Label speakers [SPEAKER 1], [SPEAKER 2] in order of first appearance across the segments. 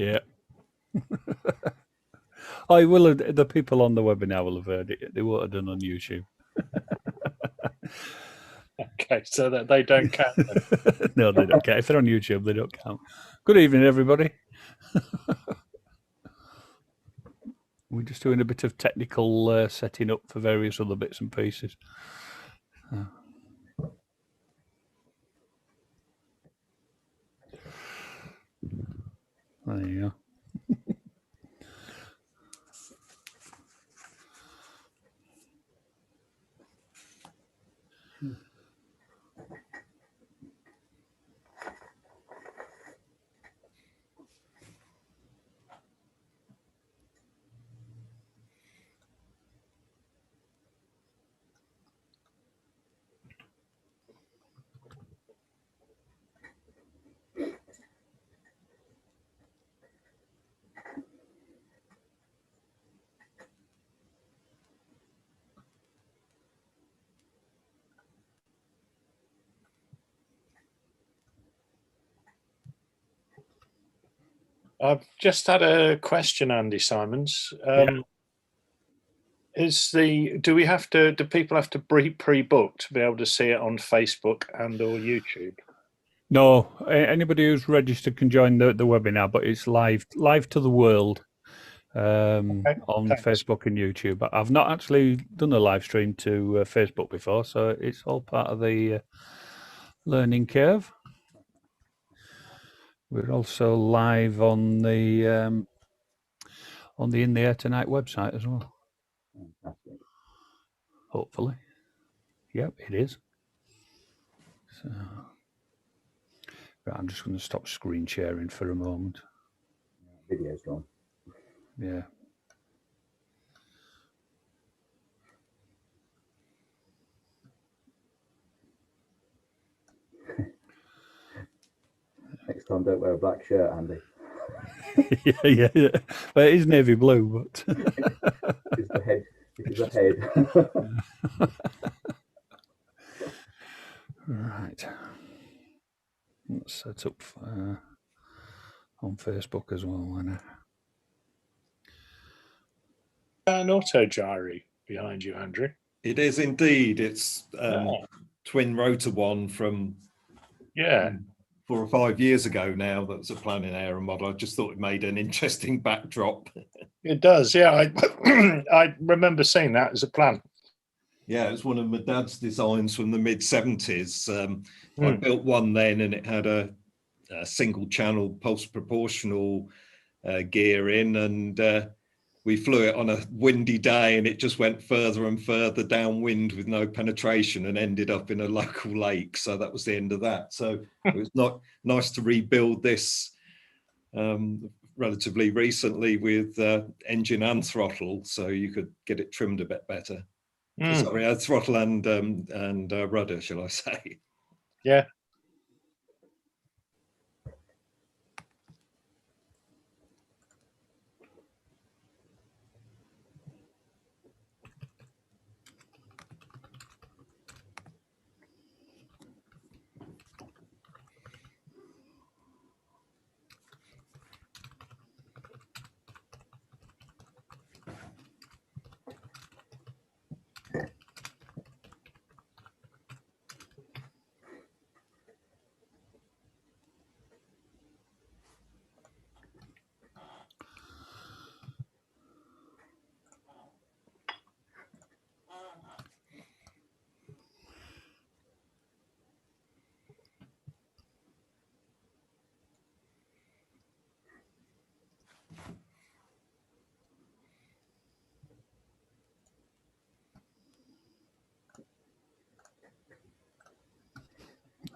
[SPEAKER 1] Yeah. I will have, the people on the webinar will have heard it. They won't have done on YouTube.
[SPEAKER 2] Okay, so that they don't count.
[SPEAKER 1] No, they don't count. If they're on YouTube, they don't count. Good evening, everybody. We're just doing a bit of technical setting up for various other bits and pieces. There you go.
[SPEAKER 2] I've just had a question, Andy Simons. Do people have to pre-book to be able to see it on Facebook and or YouTube?
[SPEAKER 1] No, anybody who's registered can join the webinar, but it's live to the world on Facebook and YouTube. I've not actually done a live stream to Facebook before, so it's all part of the learning curve. We're also live on the In the Air Tonight website as well. Hopefully. Yep, it is. So, right, I'm just going to stop screen sharing for a moment.
[SPEAKER 3] Video's gone.
[SPEAKER 1] Yeah.
[SPEAKER 3] Next time, don't wear a black shirt, Andy.
[SPEAKER 1] yeah. Well, it is navy blue, but
[SPEAKER 3] It's the head. It is the head.
[SPEAKER 1] Right. Let's set up on Facebook as well.
[SPEAKER 2] An auto gyri behind you, Andrew.
[SPEAKER 4] It is indeed. It's twin rotor one from 4 or 5 years ago now. That was a plan in Aeromodeller. I just thought it made an interesting backdrop.
[SPEAKER 2] It does, yeah. I remember seeing that as a plan.
[SPEAKER 4] Yeah, it was one of my dad's designs from the mid-70s. I built one then, and it had a single channel pulse proportional gear in, and we flew it on a windy day, and it just went further and further downwind with no penetration and ended up in a local lake. So that was the end of that. So it was not nice to rebuild this relatively recently with engine and throttle, so you could get it trimmed a bit better. Sorry, throttle and rudder, shall I say?
[SPEAKER 2] Yeah.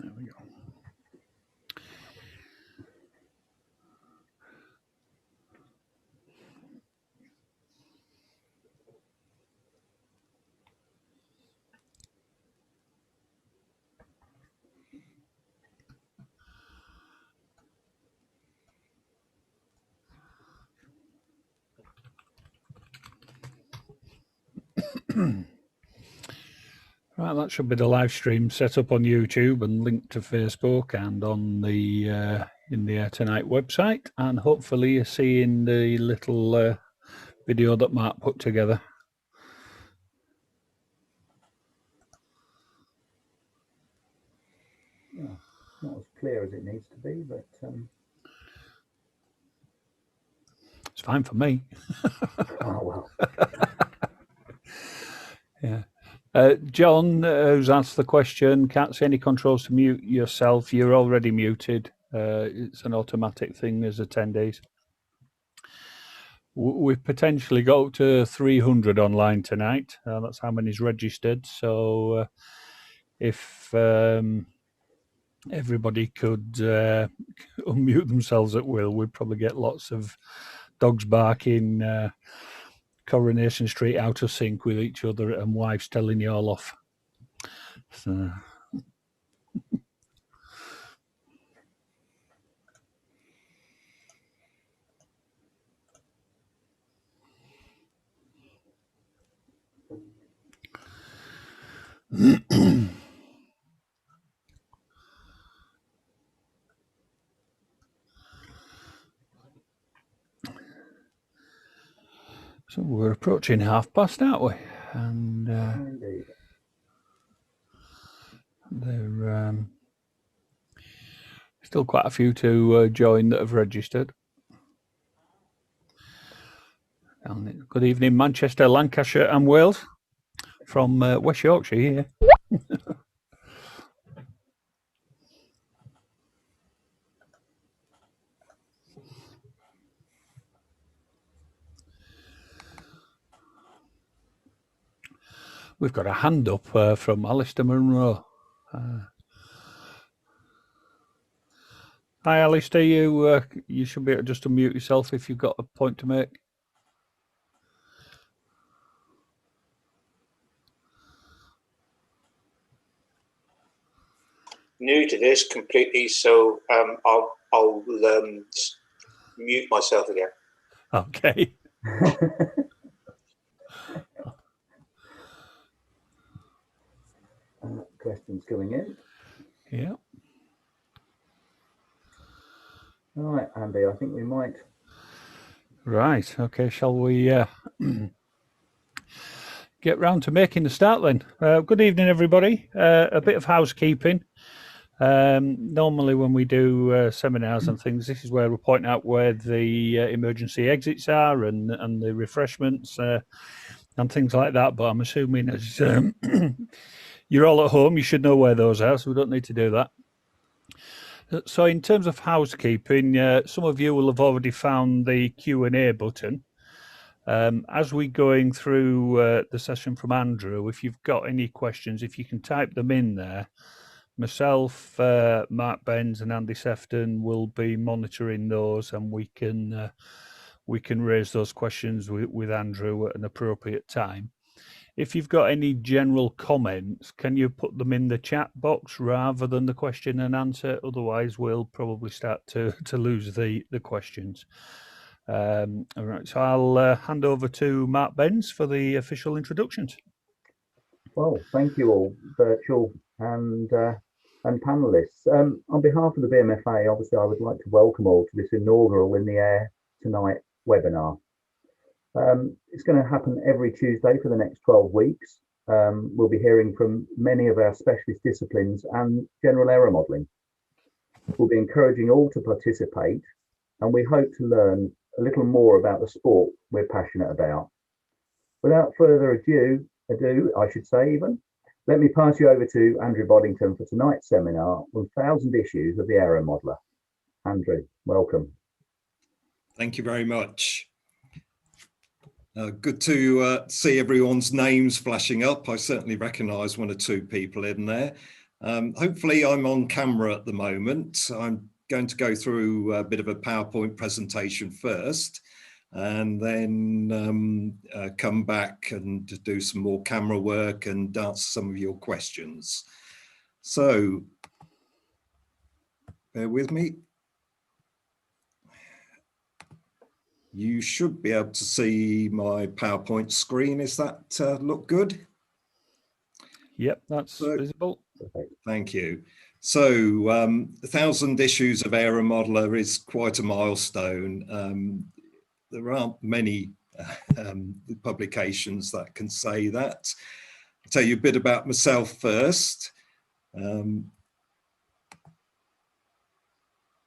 [SPEAKER 1] There we go. Right, that should be the live stream set up on YouTube and linked to Facebook and on the in the Air Tonight website, and hopefully you're seeing the little video that Mark put together.
[SPEAKER 3] Yeah, not as clear as it needs to be, but
[SPEAKER 1] it's fine for me.
[SPEAKER 3] oh well.
[SPEAKER 1] Yeah. John, who's asked the question, can't see any controls to mute yourself. You're already muted. It's an automatic thing as attendees. We've potentially got up to 300 online tonight. That's how many's registered. So if everybody could unmute themselves at will, we'd probably get lots of dogs barking, Coronation Street out of sync with each other, and wives telling you all off. So. So we're approaching past, aren't we? And there still quite a few to join that have registered. And good evening, Manchester, Lancashire and Wales from West Yorkshire here. We've got a hand up from Alistair Munro. Hi, Alistair. You should be able to just unmute yourself if you've got a point to make.
[SPEAKER 5] New to this completely, so I'll mute myself again.
[SPEAKER 1] Okay.
[SPEAKER 3] Questions coming in.
[SPEAKER 1] Yeah.
[SPEAKER 3] All right, Andy, I think we might.
[SPEAKER 1] Right. Okay. Shall we get round to making the start then? Good evening, everybody. A bit of housekeeping. Normally when we do seminars and things, this is where we point out where the emergency exits are and the refreshments and things like that. But I'm assuming as you're all at home, you should know where those are, so we don't need to do that. So in terms of housekeeping, some of you will have already found the Q&A button. As we're going through the session from Andrew, if you've got any questions, if you can type them in there, myself, Mark Benz and Andy Sefton will be monitoring those, and we can raise those questions with Andrew at an appropriate time. If you've got any general comments, can you put them in the chat box rather than the question and answer? Otherwise, we'll probably start to lose the questions. All right, so I'll hand over to Mark Benz for the official introductions.
[SPEAKER 3] Well, thank you all, virtual and panelists. On behalf of the BMFA, obviously, I would like to welcome all to this inaugural In the Air Tonight webinar. It's going to happen every Tuesday for the next 12 weeks. We'll be hearing from many of our specialist disciplines and general aeromodelling. We'll be encouraging all to participate, and we hope to learn a little more about the sport we're passionate about. Without further ado, I should say even, let me pass you over to Andrew Boddington for tonight's seminar, 1000 Issues of the Aeromodeller. Andrew, welcome.
[SPEAKER 4] Thank you very much. Good to see everyone's names flashing up. I certainly recognise one or two people in there. Hopefully I'm on camera at the moment. I'm going to go through a bit of a PowerPoint presentation first, and then come back and do some more camera work and answer some of your questions. So bear with me. You should be able to see my PowerPoint screen. Is that look good?
[SPEAKER 1] Yep, that's visible.
[SPEAKER 4] Thank you. So 1,000 issues of Aeromodeller is quite a milestone. There aren't many publications that can say that. I'll tell you a bit about myself first. I'm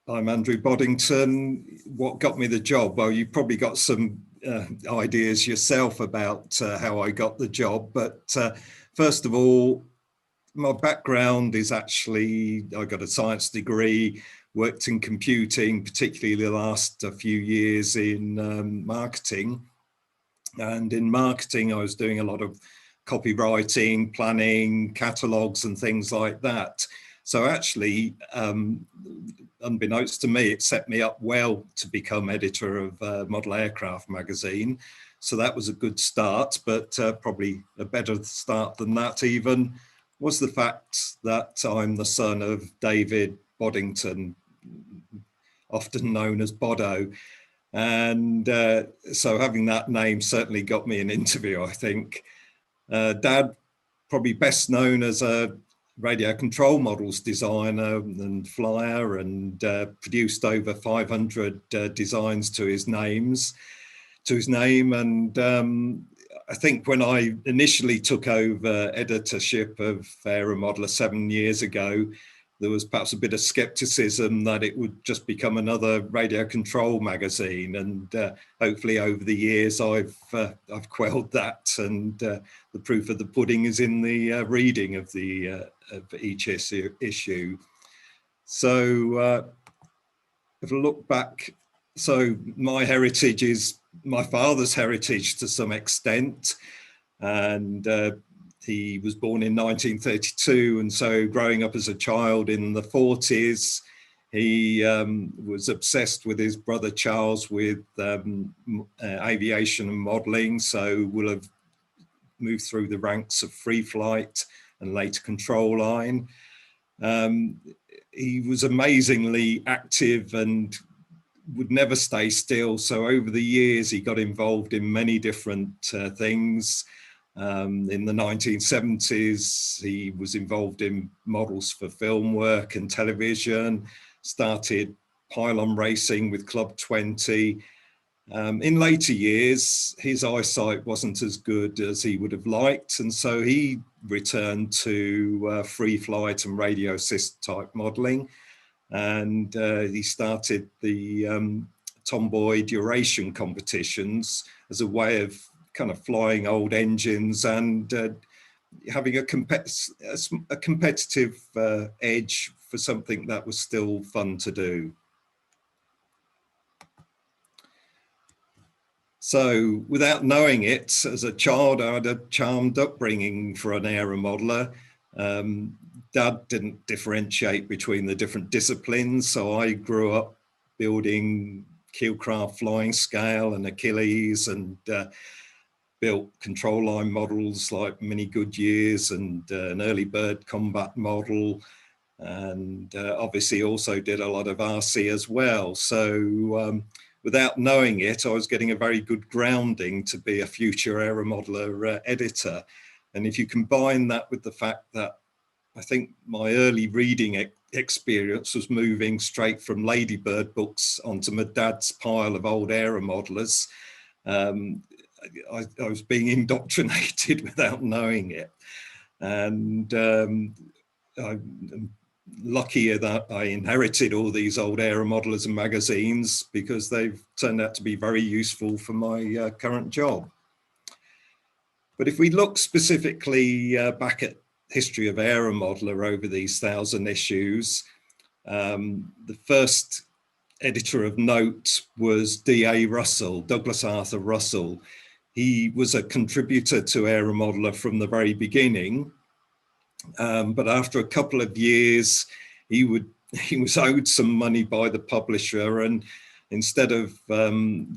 [SPEAKER 4] Andrew Boddington. What got me the job? Well, you've probably got some ideas yourself about how I got the job, but first of all, my background is actually, I got a science degree, worked in computing, particularly the last few years in marketing. And in marketing, I was doing a lot of copywriting, planning, catalogs and things like that. So actually, unbeknownst to me, it set me up well to become editor of Model Aircraft magazine. So that was a good start, but probably a better start than that even was the fact that I'm the son of David Boddington, often known as Boddo. And so having that name certainly got me an interview, I think. Dad, probably best known as a radio control models designer and flyer, and produced over 500 designs to his name. And I think when I initially took over editorship of Aeromodeller 7 years ago, there was perhaps a bit of skepticism that it would just become another radio control magazine. And hopefully over the years, I've quelled that. And the proof of the pudding is in the reading of of each issue. So if I look back, so my heritage is my father's heritage to some extent, and he was born in 1932, and so growing up as a child in the 40s, he was obsessed with his brother Charles with aviation and modelling, so will have moved through the ranks of free flight and later control line. He was amazingly active and would never stay still. So over the years, he got involved in many different things. In the 1970s, he was involved in models for film work and television, started pylon racing with Club 20. In later years, his eyesight wasn't as good as he would have liked, and so he returned to free flight and radio assist type modeling. And he started the Tomboy duration competitions as a way of kind of flying old engines and having a competitive edge for something that was still fun to do. So without knowing it, as a child, I had a charmed upbringing for an aeromodeller. Dad didn't differentiate between the different disciplines, so I grew up building keelcraft flying scale and Achilles, and built control line models like Mini Goodyears and an early bird combat model, and obviously also did a lot of RC as well. So without knowing it, I was getting a very good grounding to be a future Aeromodeller editor. And if you combine that with the fact that I think my early reading experience was moving straight from Ladybird books onto my dad's pile of old Aeromodelers, I was being indoctrinated without knowing it. And I'm luckier that I inherited all these old Aeromodelers and magazines, because they've turned out to be very useful for my current job. But if we look specifically back at history of Aeromodeller over these 1,000 issues, the first editor of note was D.A. Russell, Douglas Arthur Russell. He was a contributor to Aeromodeller from the very beginning, but after a couple of years, he was owed some money by the publisher, and instead of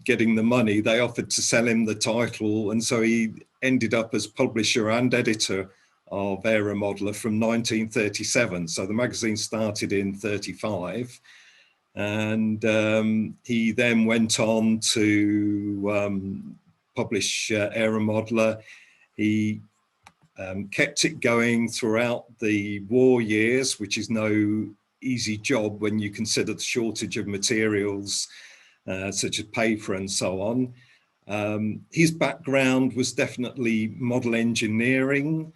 [SPEAKER 4] getting the money, they offered to sell him the title, and so he ended up as publisher and editor of Aeromodeller from 1937. So the magazine started in 35, and he then went on to publish Aeromodeller. He kept it going throughout the war years, which is no easy job when you consider the shortage of materials such as paper and so on. His background was definitely model engineering.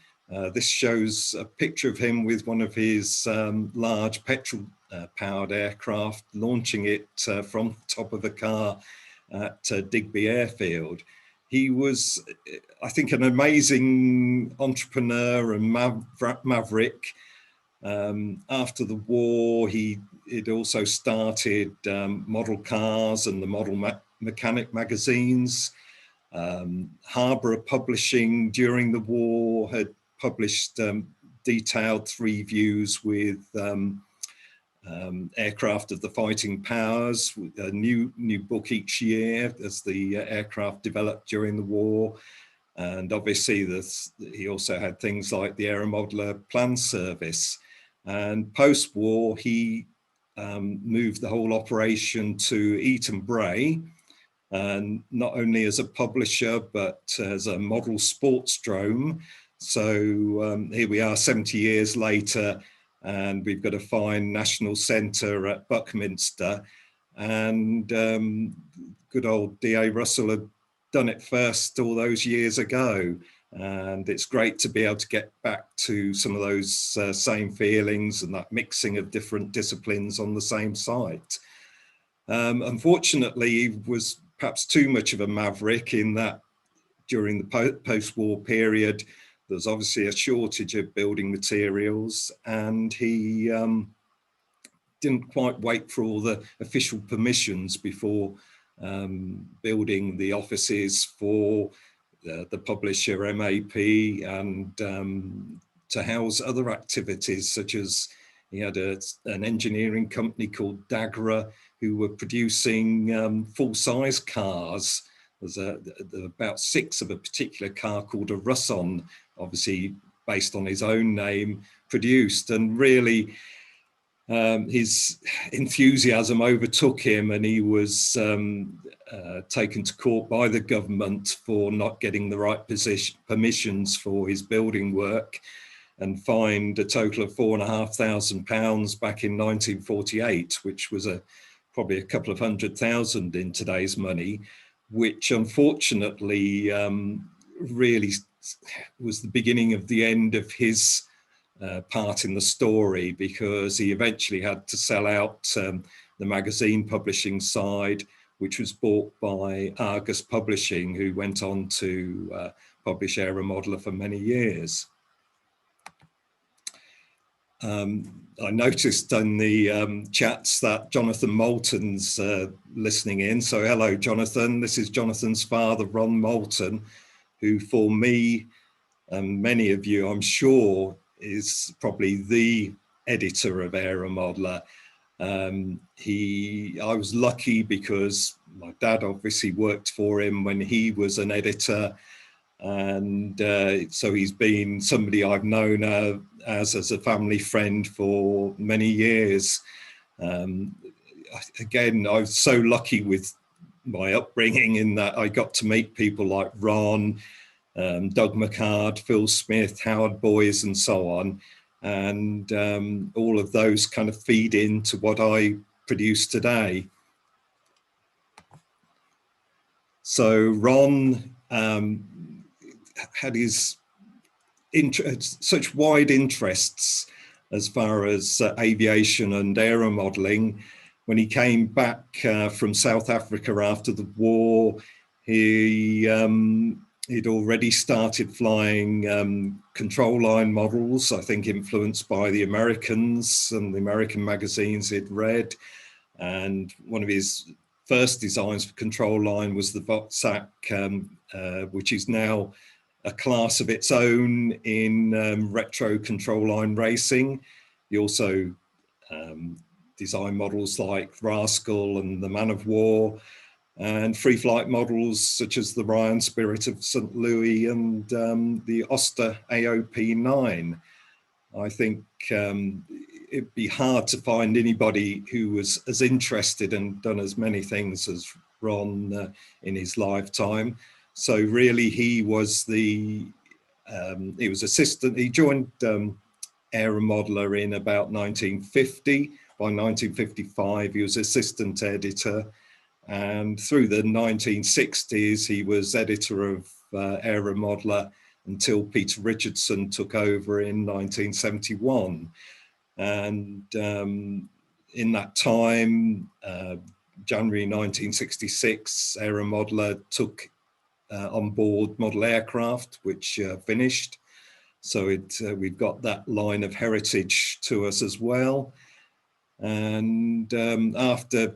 [SPEAKER 4] This shows a picture of him with one of his large petrol-powered aircraft, launching it from the top of a car at Digby Airfield. He was, I think, an amazing entrepreneur and maverick. After the war, he'd also started model cars and the model mechanic magazines. Harborough Publishing during the war had published detailed 3 views with aircraft of the fighting powers, a new book each year as the aircraft developed during the war. And obviously he also had things like the Aeromodeller plan service. And post-war, he moved the whole operation to Eaton Bray, and not only as a publisher, but as a model sports drome. So here we are 70 years later, and we've got a fine national centre at Buckminster. And good old D.A. Russell had done it first all those years ago. And it's great to be able to get back to some of those same feelings and that mixing of different disciplines on the same site. Unfortunately, he was perhaps too much of a maverick in that during the post-war period, there's obviously a shortage of building materials, and he didn't quite wait for all the official permissions before building the offices for the publisher MAP and to house other activities, such as he had an engineering company called Dagra who were producing full-size cars. There's about 6 of a particular car called a Russon, obviously based on his own name, produced. And really, his enthusiasm overtook him, and he was taken to court by the government for not getting the right permissions for his building work, and fined a total of £4,500 back in 1948, which was probably a couple of £100,000 in today's money, which unfortunately really was the beginning of the end of his part in the story, because he eventually had to sell out the magazine publishing side, which was bought by Argus Publishing, who went on to publish Aeromodeller for many years. I noticed in the chats that Jonathan Moulton's listening in. So hello, Jonathan. This is Jonathan's father, Ron Moulton, who for me and many of you, I'm sure, is probably the editor of Aeromodeller. I was lucky because my dad obviously worked for him when he was an editor. And so he's been somebody I've known as a family friend for many years. Again, I was so lucky with my upbringing in that I got to meet people like Ron, Doug McCard, Phil Smith, Howard Boys, and so on. And all of those kind of feed into what I produce today. So Ron had such wide interests as far as aviation and aeromodelling. When he came back from South Africa after the war, he'd already started flying control line models, I think influenced by the Americans and the American magazines he'd read. And one of his first designs for control line was the Votsac, which is now a class of its own in retro control line racing. He also designed models like Rascal and the Man of War, and free flight models such as the Ryan Spirit of St. Louis and the Oster AOP9. I think it'd be hard to find anybody who was as interested and done as many things as Ron in his lifetime. So really he was the he was assistant. He joined Aeromodeller in about 1950. By 1955, he was assistant editor. And through the 1960s, he was editor of Aeromodeller until Peter Richardson took over in 1971. And in that time, January 1966, Aeromodeller took on board model aircraft, which finished. So we've got that line of heritage to us as well. And after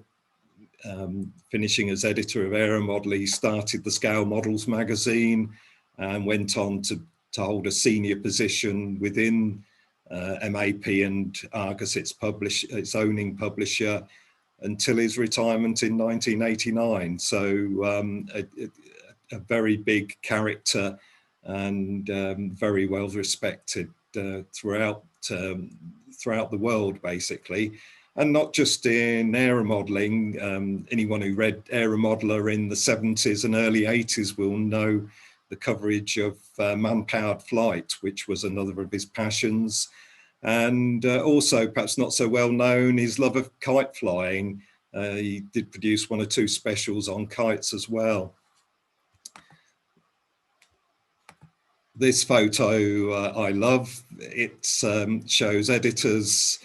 [SPEAKER 4] finishing as editor of Aeromodeller, he started the Scale Models magazine and went on to hold a senior position within MAP and Argus, its owning publisher, until his retirement in 1989. So a very big character and very well respected throughout the world, basically. And not just in aeromodelling. Anyone who read Aeromodeller in the 70s and early 80s will know the coverage of man-powered flight, which was another of his passions. And also, perhaps not so well known, his love of kite flying. He did produce 1 or 2 specials on kites as well. This photo I love. It shows editors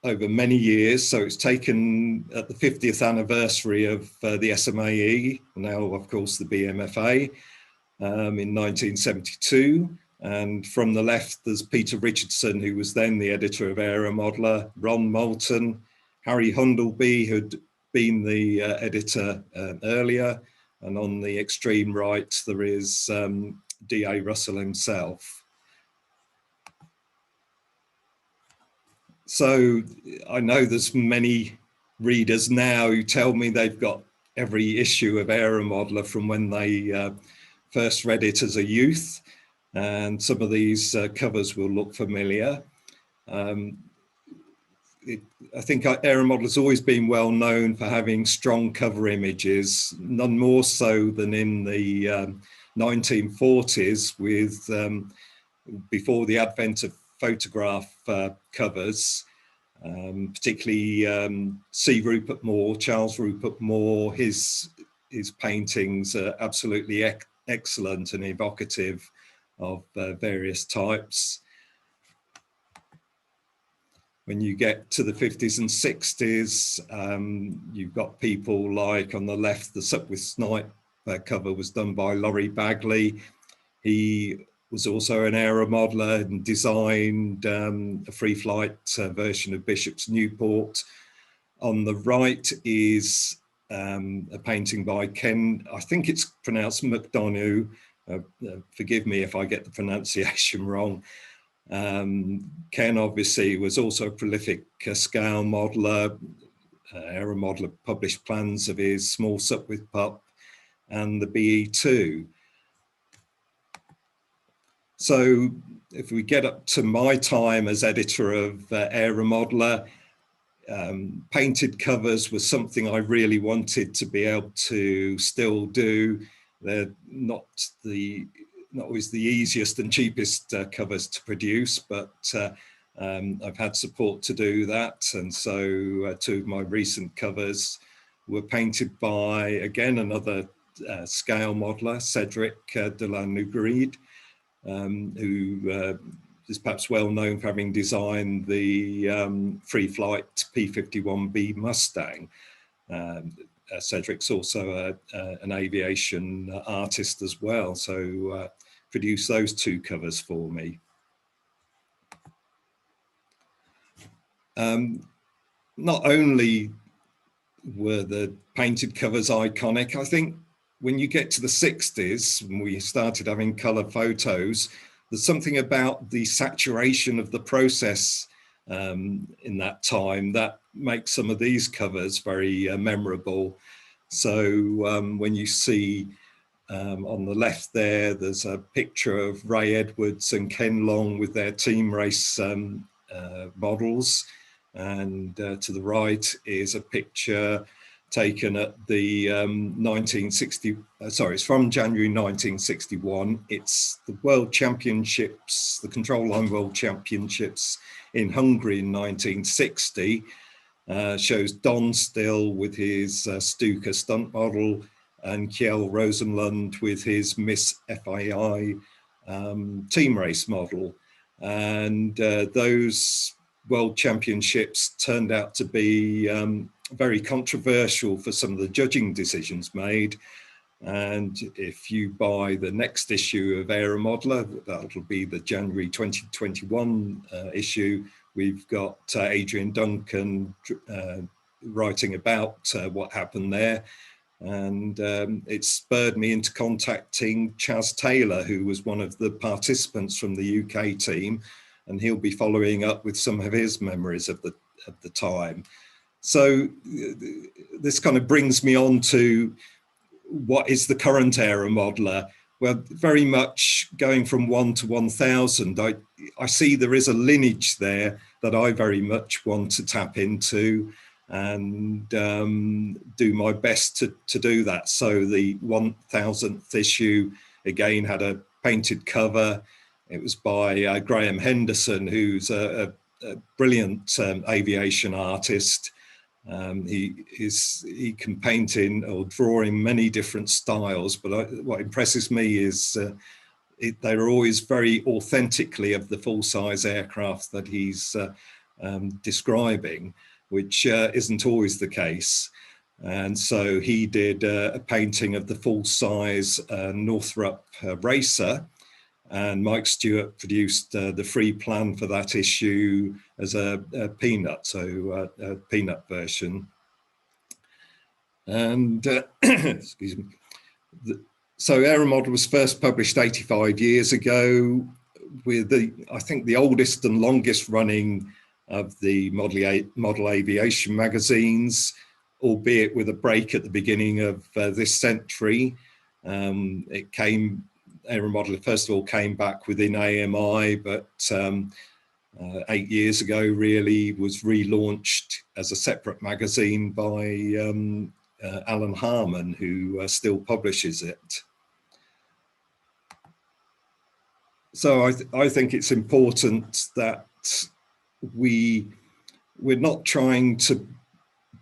[SPEAKER 4] over many years. So it's taken at the 50th anniversary of the SMAE, now of course the BMFA, in 1972. And from the left, there's Peter Richardson, who was then the editor of Aeromodeller, Ron Moulton, Harry Hundleby, who'd been the editor earlier. And on the extreme right, there is D.A. Russell himself. So I know there's many readers now who tell me they've got every issue of Aeromodeller from when they first read it as a youth. And some of these covers will look familiar. I think Aeromodeller's always been well known for having strong cover images, none more so than in the 1940s with before the advent of photograph covers, particularly C. Rupert Moore, Charles Rupert Moore. His paintings are absolutely excellent and evocative of various types. When you get to the 50s and 60s, you've got people like on the left, the Sup with Snipe cover was done by Laurie Bagley. He was also an aeromodeller and designed a free flight version of Bishop's Newport. On the right is a painting by Ken, I think it's pronounced McDonough. Forgive me if I get the pronunciation wrong. Ken obviously was also a prolific scale modeller. Aeromodeller published plans of his small Sup with Pup and the BE2. So if we get up to my time as editor of Aeromodeller, painted covers was something I really wanted to be able to still do. They're not always the easiest and cheapest covers to produce, but I've had support to do that. And so 2 of my recent covers were painted by, again, another scale modeller, Cedric de la Nougride, who is perhaps well known for having designed the free flight P-51B Mustang. Cedric's also an aviation artist as well, so produced those 2 covers for me. Not only were the painted covers iconic, I think when you get to the 60s, when we started having colour photos, there's something about the saturation of the process in that time that makes some of these covers very memorable. So when you see on the left there, there's a picture of Ray Edwards and Ken Long with their team race models. And to the right is a picture taken at the 1960, sorry, it's from January 1961. It's the World Championships, the Control Line World Championships in Hungary in 1960. Shows Don Still with his Stuka stunt model and Kjell Rosenlund with his Miss FAI team race model. And those World Championships turned out to be very controversial for some of the judging decisions made. And if you buy the next issue of Aeromodeller, that'll be the January 2021 issue, we've got Adrian Duncan writing about what happened there. And it spurred me into contacting Chas Taylor, who was one of the participants from the UK team, and he'll be following up with some of his memories of the time. So this kind of brings me on to what is the current Aeromodeller. Well, very much going from 1 to 1000, I see there is a lineage there that I very much want to tap into and do my best to do that. So the 1000th issue, again, had a painted cover. It was by Graham Henderson, who's a brilliant aviation artist. He can paint in or draw in many different styles, but what impresses me is they're always very authentically of the full-size aircraft that he's describing, which isn't always the case. And so he did a painting of the full-size Northrop Racer, and Mike Stewart produced the free plan for that issue as a peanut, so a peanut version. And excuse me. So Aeromodeller was first published 85 years ago with I think the oldest and longest running of the model aviation magazines, albeit with a break at the beginning of this century. Aeromodeller first of all came back within AMI, but 8 years ago really was relaunched as a separate magazine by Alan Harmon, who still publishes it. So I think it's important that we're not trying to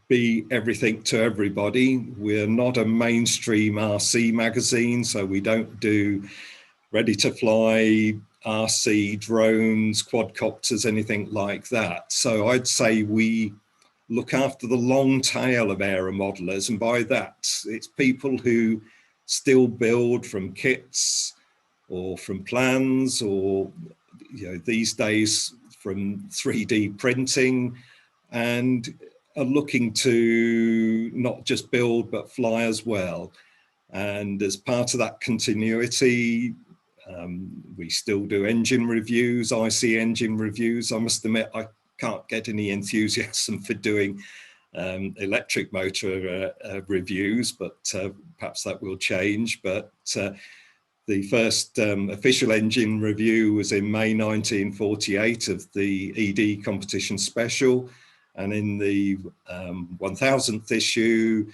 [SPEAKER 4] be everything to everybody. We're not a mainstream RC magazine, so we don't do ready to fly RC drones, quadcopters, anything like that. So I'd say we look after the long tail of aeromodelers, and by that it's people who still build from kits or from plans, or these days from 3D printing, and are looking to not just build but fly as well. And as part of that continuity, we still do engine reviews, IC engine reviews. I must admit, I can't get any enthusiasm for doing electric motor reviews, but perhaps that will change. But the first official engine review was in May 1948 of the ED competition special. And in the 1000th issue,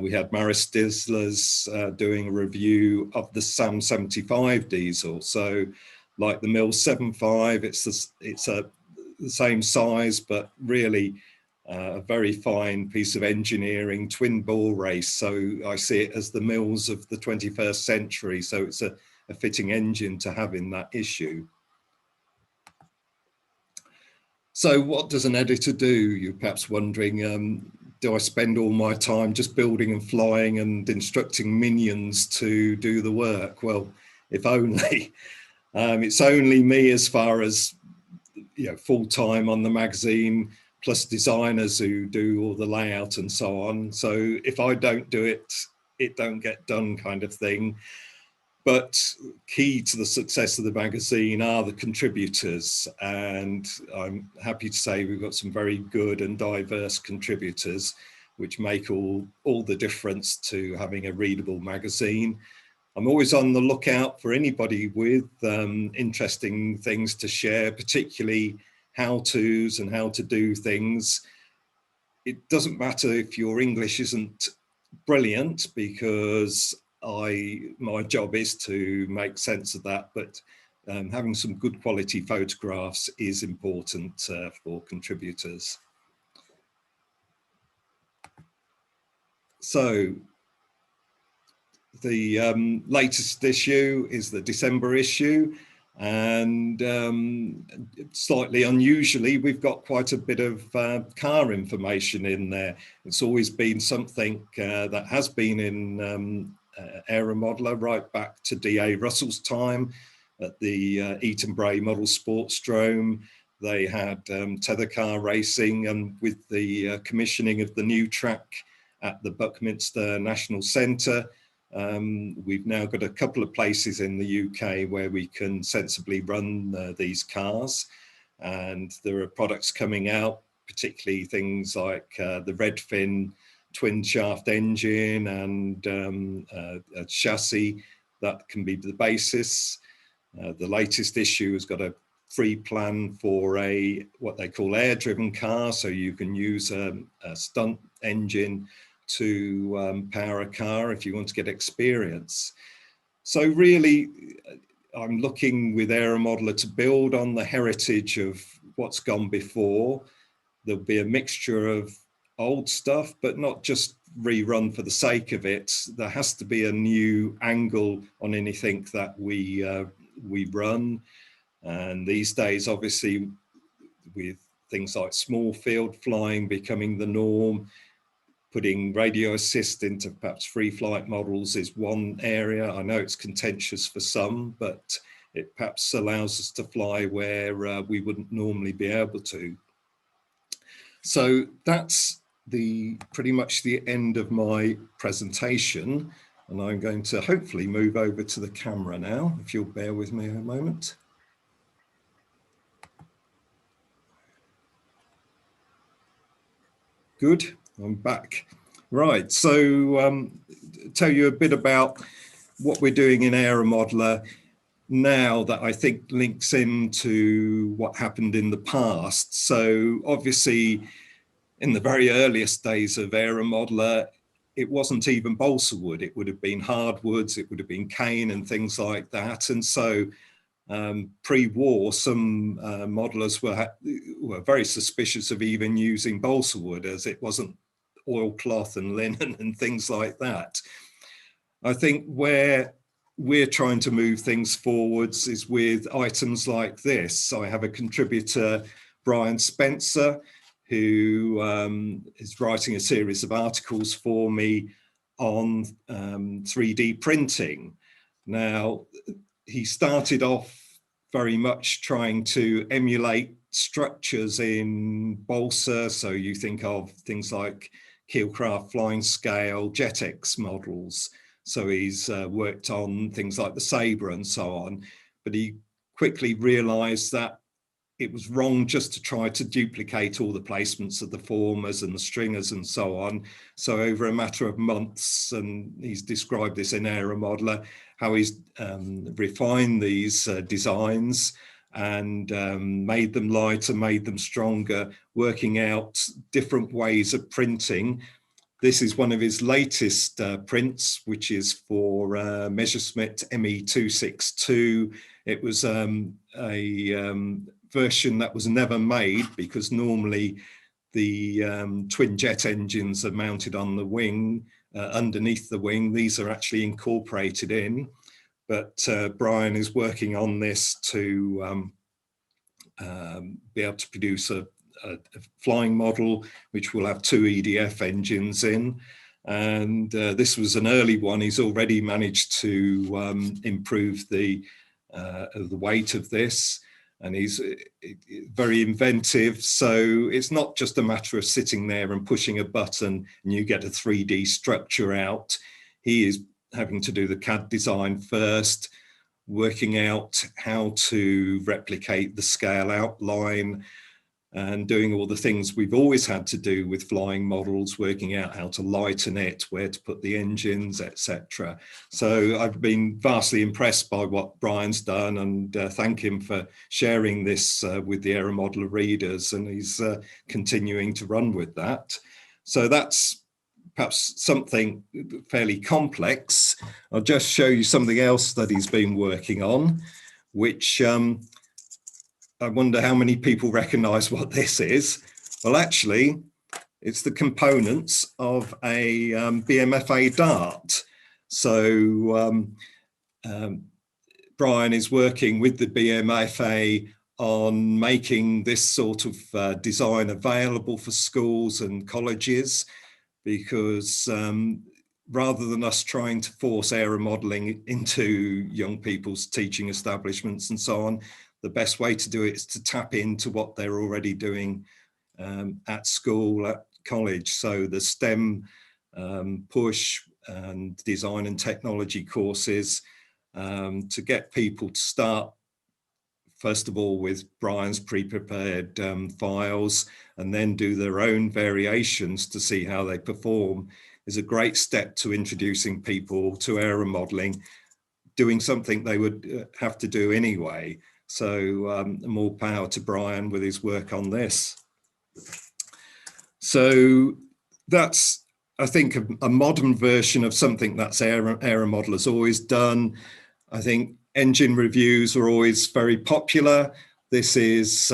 [SPEAKER 4] we had Maris Dislers doing a review of the SAM 75 diesel. So like the Mills 75, it's the same size, but really a very fine piece of engineering, twin ball race. So I see it as the Mills of the 21st century. So it's a fitting engine to have in that issue. So what does an editor do? You're perhaps wondering, do I spend all my time just building and flying and instructing minions to do the work? Well, if only. It's only me as far as full-time on the magazine, plus designers who do all the layout and so on. So if I don't do it, it don't get done, kind of thing. But key to the success of the magazine are the contributors, and I'm happy to say we've got some very good and diverse contributors, which make all the difference to having a readable magazine. I'm always on the lookout for anybody with interesting things to share, particularly how-tos and how to do things. it doesn't matter if your English isn't brilliant, because my job is to make sense of that, but having some good quality photographs is important for contributors. So the latest issue is the December issue, and slightly unusually, we've got quite a bit of car information in there. It's always been something that has been in Aeromodeller right back to D.A. Russell's time at the Eton Bray Model Sportsdrome. They had tether car racing, and with the commissioning of the new track at the Buckminster National Centre, we've now got a couple of places in the UK where we can sensibly run these cars, and there are products coming out, particularly things like the Redfin twin shaft engine and a chassis that can be the basis. The latest issue has got a free plan for what they call air-driven car, so you can use a stunt engine to power a car if you want to get experience. So really, I'm looking with Aeromodeller to build on the heritage of what's gone before. There'll be a mixture of old stuff, but not just rerun for the sake of it. There has to be a new angle on anything that we run. And these days, obviously, with things like small field flying becoming the norm, putting radio assist into perhaps free flight models is one area. I know it's contentious for some, but it perhaps allows us to fly where we wouldn't normally be able to. So that's pretty much the end of my presentation, and I'm going to hopefully move over to the camera now, if you'll bear with me a moment. Good, I'm back. Right, so tell you a bit about what we're doing in Aeromodeller now that I think links into what happened in the past. So obviously, in the very earliest days of Aeromodeller, it wasn't even balsa wood. It would have been hardwoods, it would have been cane and things like that. And so pre-war, some modelers were very suspicious of even using balsa wood, as it wasn't oilcloth and linen and things like that. I think where we're trying to move things forwards is with items like this. I have a contributor, Brian Spencer, who is writing a series of articles for me on 3D printing. Now, he started off very much trying to emulate structures in balsa. So you think of things like Keelcraft flying scale, JetX models. So he's worked on things like the Sabre and so on, but he quickly realized that it was wrong just to try to duplicate all the placements of the formers and the stringers and so on. So over a matter of months, and he's described this in Aeromodeller, how he's refined these designs and made them lighter, made them stronger, working out different ways of printing. This is one of his latest prints, which is for Messerschmitt ME262. It was a version that was never made, because normally the twin jet engines are mounted on the wing, underneath the wing. These are actually incorporated in, but Brian is working on this to be able to produce a flying model which will have 2 EDF engines in. And this was an early one. He's already managed to improve the weight of this, and he's very inventive. So it's not just a matter of sitting there and pushing a button and you get a 3D structure out. He is having to do the CAD design first, working out how to replicate the scale outline, and doing all the things we've always had to do with flying models, working out how to lighten it, where to put the engines, etc. So I've been vastly impressed by what Brian's done, and thank him for sharing this with the Aeromodeller readers, and he's continuing to run with that. So that's perhaps something fairly complex. I'll just show you something else that he's been working on, which I wonder how many people recognize what this is. Well, actually, it's the components of a BMFA dart. So Brian is working with the BMFA on making this sort of design available for schools and colleges, because rather than us trying to force aeromodelling into young people's teaching establishments and so on, the best way to do it is to tap into what they're already doing at school, at college. So the STEM push and design and technology courses, to get people to start, first of all, with Brian's pre-prepared files, and then do their own variations to see how they perform, is a great step to introducing people to aeromodelling, doing something they would have to do anyway. So more power to Brian with his work on this. So that's, I think, a modern version of something that's Aeromodeller's always done. I think engine reviews are always very popular. This is,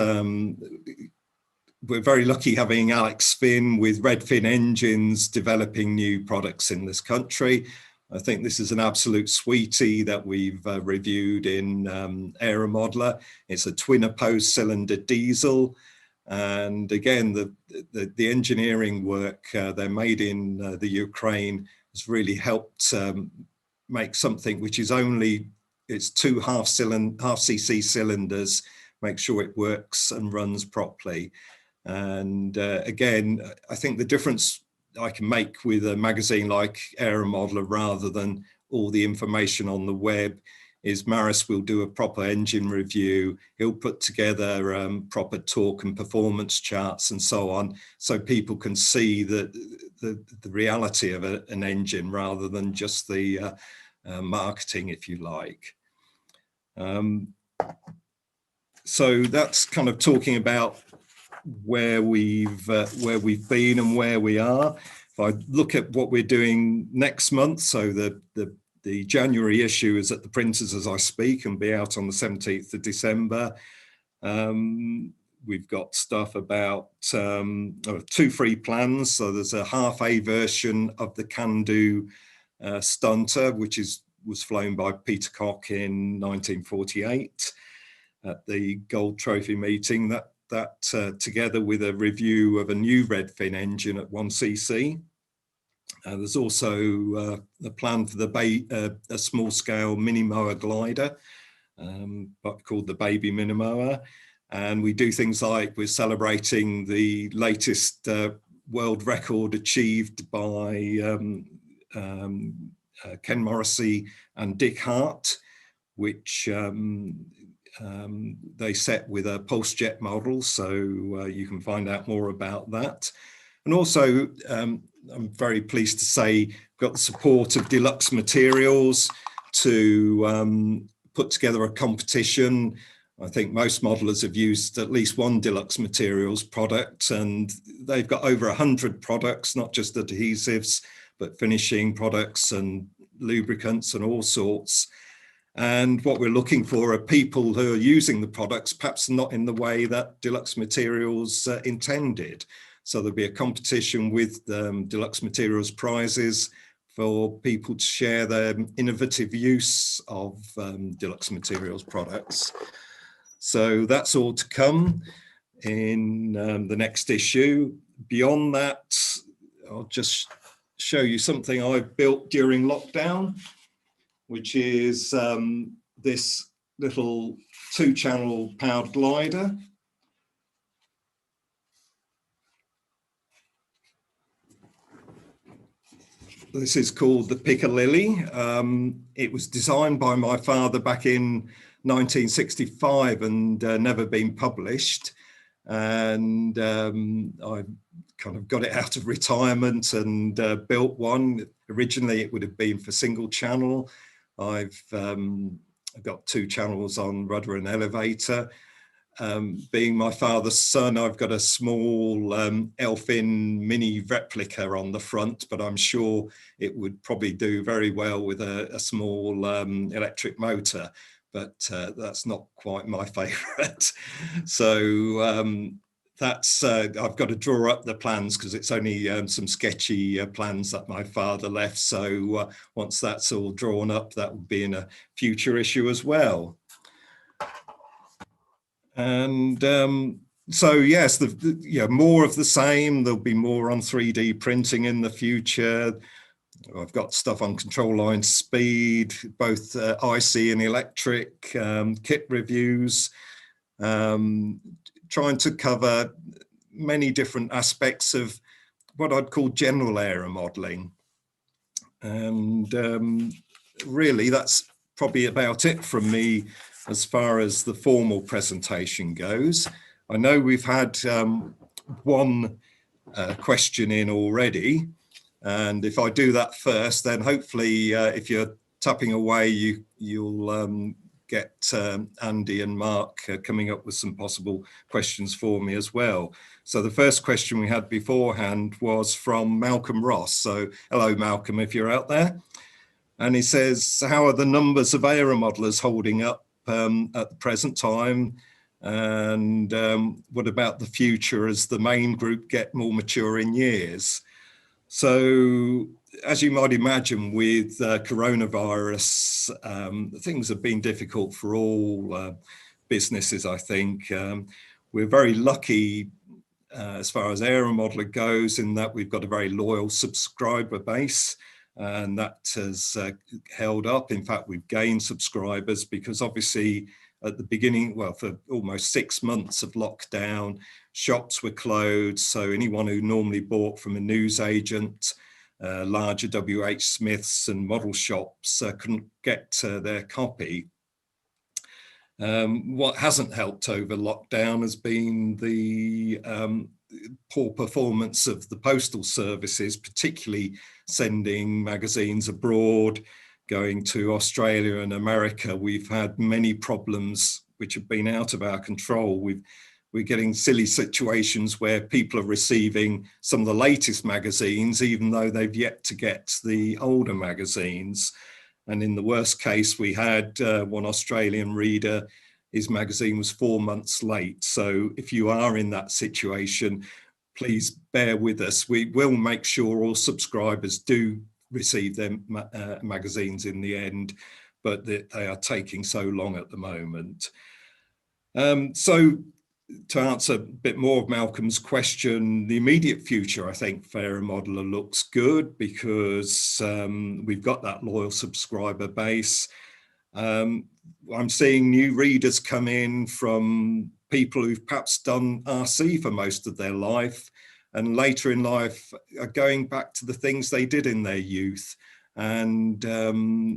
[SPEAKER 4] we're very lucky having Alex Finn with Redfin Engines developing new products in this country. I think this is an absolute sweetie that we've reviewed in Aeromodeller. It's a twin opposed cylinder diesel. And again, the engineering work, they're made in the Ukraine, has really helped make something which is only, it's 2 half cc cylinders, make sure it works and runs properly. And again, I think the difference I can make with a magazine like Aeromodeller rather than all the information on the web is Maris will do a proper engine review. He'll put together proper torque and performance charts and so on, so people can see the reality of an engine rather than just the marketing, if you like. So that's kind of talking about where we've been and where we are. If I look at what we're doing next month, so the January issue is at the printers as I speak and be out on the 17th of December. We've got stuff about 2 free plans. So there's a half A version of the Can-Do Stunter, which was flown by Peter Koch in 1948 at the Gold Trophy meeting. That together with a review of a new Redfin engine at 1cc. There's also a plan for a small-scale mini-mower glider, but called the Baby Mini-Mower. And we do things like we're celebrating the latest world record achieved by Ken Morrissey and Dick Hart, which they set with a pulse jet model. So you can find out more about that. And also, I'm very pleased to say, we've got the support of Deluxe Materials to put together a competition. I think most modelers have used at least one Deluxe Materials product, and they've got over 100 products, not just adhesives, but finishing products and lubricants and all sorts. And what we're looking for are people who are using the products, perhaps not in the way that Deluxe Materials intended. So there'll be a competition with Deluxe Materials prizes for people to share their innovative use of Deluxe Materials products. So that's all to come in the next issue. Beyond that, I'll just show you something I built during lockdown, which is this little 2-channel powered glider. This is called the Piccalilli. It was designed by my father back in 1965 and never been published. And I kind of got it out of retirement and built one. Originally, it would have been for single channel. I've got 2 channels on rudder and elevator. being my father's son, I've got a small Elfin mini replica on the front, but I'm sure it would probably do very well with a small electric motor, but that's not quite my favorite. So that's I've got to draw up the plans because it's only some sketchy plans that my father left. So once that's all drawn up, that will be in a future issue as well. And so yes, more of the same. There'll be more on 3D printing in the future. I've got stuff on control line speed, both IC and electric, kit reviews, trying to cover many different aspects of what I'd call general aeromodelling. And really, that's probably about it from me as far as the formal presentation goes. I know we've had one question in already, and if I do that first, then hopefully if you're tapping away, you'll get Andy and Mark coming up with some possible questions for me as well. So the first question we had beforehand was from Malcolm Ross. So hello, Malcolm, if you're out there. And he says, how are the numbers of aeromodelers holding up at the present time? And what about the future as the main group get more mature in years? So as you might imagine, with coronavirus, things have been difficult for all businesses, I think. We're very lucky as far as Aeromodeller goes in that we've got a very loyal subscriber base, and that has held up. In fact, we've gained subscribers because obviously at the beginning, well, for almost 6 months of lockdown, shops were closed. So anyone who normally bought from a newsagent, larger WH Smiths and model shops couldn't get their copy. What hasn't helped over lockdown has been the poor performance of the postal services, particularly sending magazines abroad, going to Australia and America. We've had many problems which have been out of our control. We're getting silly situations where people are receiving some of the latest magazines, even though they've yet to get the older magazines. And in the worst case, we had one Australian reader, his magazine was 4 months late. So if you are in that situation, please bear with us. We will make sure all subscribers do receive their magazines in the end, but they are taking so long at the moment. So to answer a bit more of Malcolm's question, the immediate future, I think, for Aeromodeller looks good because we've got that loyal subscriber base. I'm seeing new readers come in from people who've perhaps done RC for most of their life and later in life are going back to the things they did in their youth and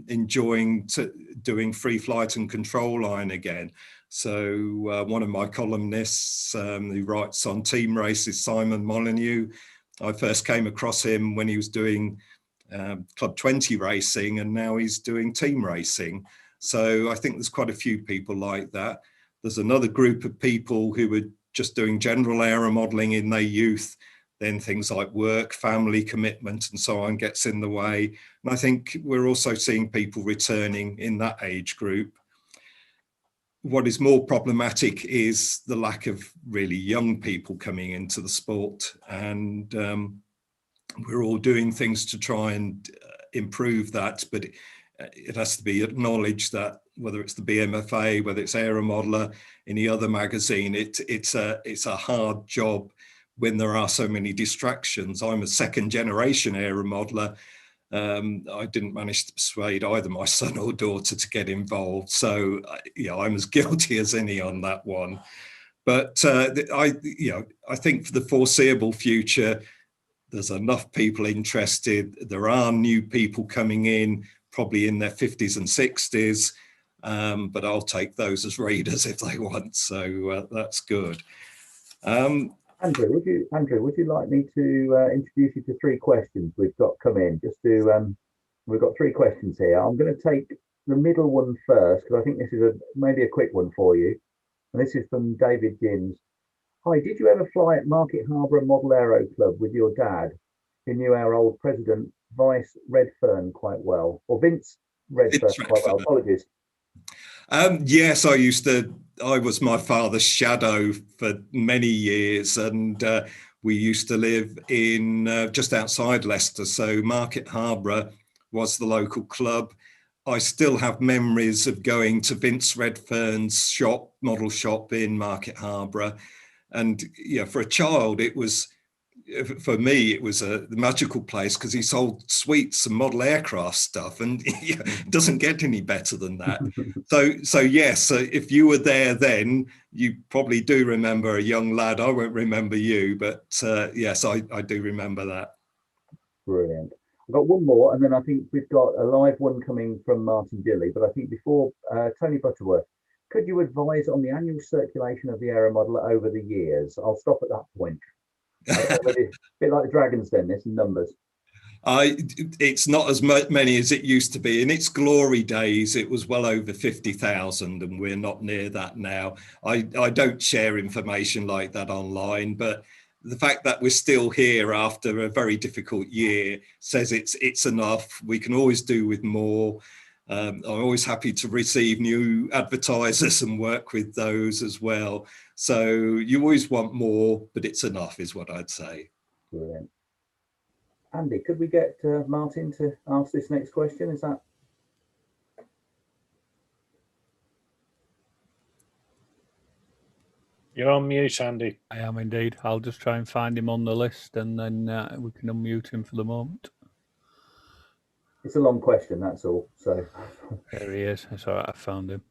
[SPEAKER 4] enjoying doing free flight and control line again. So one of my columnists who writes on team races, Simon Molyneux, I first came across him when he was doing Club 20 racing, and now he's doing team racing. So I think there's quite a few people like that. There's another group of people who were just doing general aeromodelling in their youth. Then things like work, family commitment and so on gets in the way. And I think we're also seeing people returning in that age group. What is more problematic is the lack of really young people coming into the sport. And we're all doing things to try and improve that, but it has to be acknowledged that whether it's the BMFA, whether it's Aeromodeller, any other magazine, it's a hard job when there are so many distractions. I'm a second generation Aeromodeller. I didn't manage to persuade either my son or daughter to get involved. So, I'm as guilty as any on that one. But I think for the foreseeable future, there's enough people interested. There are new people coming in, probably in their 50s and 60s, but I'll take those as readers if they want. So that's good.
[SPEAKER 3] Andrew, would you like me to introduce you to 3 questions we've got come in? We've got 3 questions here. I'm going to take the middle one first because I think this is maybe a quick one for you. And this is from David Gins. Hi, did you ever fly at Market Harbour Model Aero Club with your dad, who knew our old president, Vice Redfern, quite well? Or Vince Redfern quite well, apologies.
[SPEAKER 4] Yes, I was my father's shadow for many years, and we used to live in just outside Leicester, so Market Harbour was the local club. I still have memories of going to Vince Redfern's shop, model shop in Market Harbour, and yeah, for a child, for me, it was a magical place because he sold sweets and model aircraft stuff, and it doesn't get any better than that. So yes, if you were there then, you probably do remember a young lad. I won't remember you, but yes, I do remember that.
[SPEAKER 3] Brilliant. I've got one more, and then I think we've got a live one coming from Martin Dilley. But I think before, Tony Butterworth, could you advise on the annual circulation of the Aeromodeller over the years? I'll stop at that point. A bit like the Dragon's Den, there's some numbers.
[SPEAKER 4] It's not as many as it used to be. In its glory days, it was well over 50,000, and we're not near that now. I don't share information like that online, but the fact that we're still here after a very difficult year says it's enough. We can always do with more. I'm always happy to receive new advertisers and work with those as well. So you always want more, but it's enough is what I'd say.
[SPEAKER 3] Brilliant. Andy, could we get Martin to ask this next question? Is that?
[SPEAKER 2] You're on mute, Andy.
[SPEAKER 1] I am indeed. I'll just try and find him on the list, and then we can unmute him for the moment.
[SPEAKER 3] It's a long question, that's all. So
[SPEAKER 1] there he is. It's all right, I found him.